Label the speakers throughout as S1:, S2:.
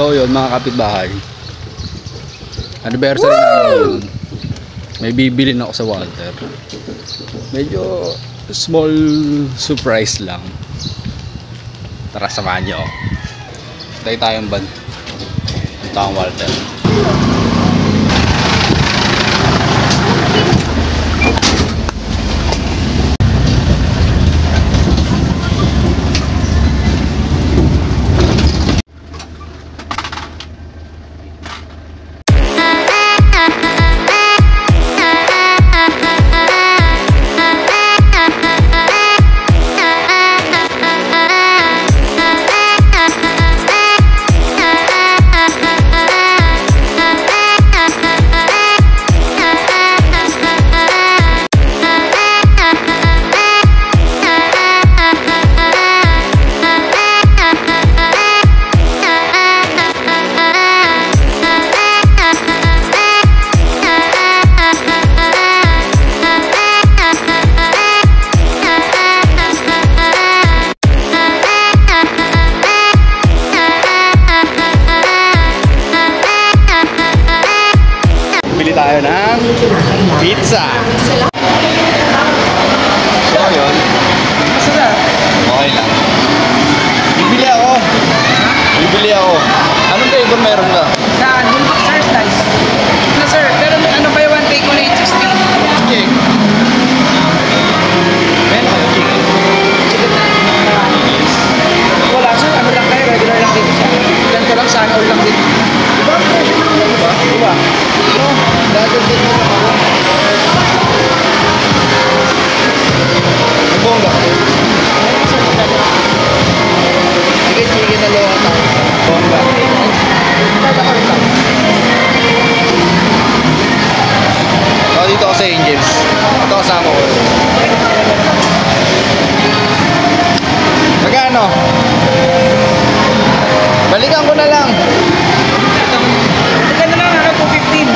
S1: So yun mga kapitbahay, anniversary namin yun. May bibilin ako sa Walter. Medyo small surprise lang. Tara, samahan nyo. Tayo tayong ban. Ito ang Walter. Bili tayo ng pizza. So yun, okay lang. Bibili ako. Anong flavor meron ka?
S2: Saan? Bulldog sir, slice. Na sir, pero ano ba yung one take ko na 860?
S1: Chicken. Meron kayo chicken?
S2: Wala sir, ano lang tayo, regular lang dito siya. Ganito lang, sana all lang dito.
S1: Diba?
S2: Diba?
S1: No, dadagdag mo ako. Bongga. Chicken na lowa tayo. Bongga. Ako dito ako sa Angels. Ito kasama ko. Magkano? Balikan ko na lang.
S2: Magkano lang, 215.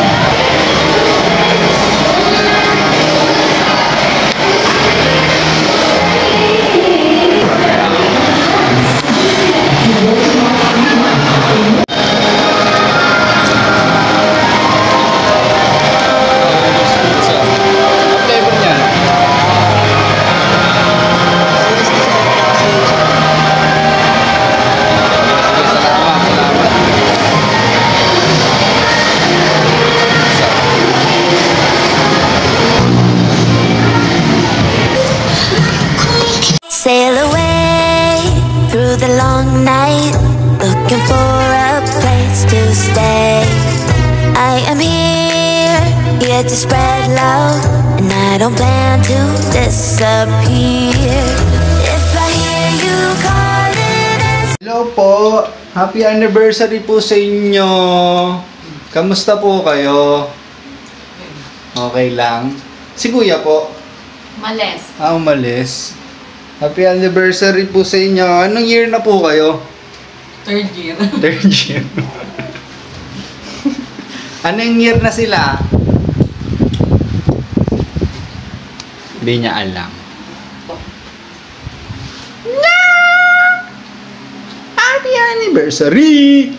S3: Sail away through the long night, looking for a place to stay. I am here to spread love, and I don't plan to disappear. If I hear you calling.
S1: Hello po, happy anniversary po sa inyo. Kamusta po kayo? Okay lang. Si Kuya po?
S4: Males.
S1: Umalis. Happy anniversary po sa inyo. Anong year na po kayo?
S2: Third year.
S1: Third year. Anong year na sila? Hindi niya alam. No! Happy anniversary!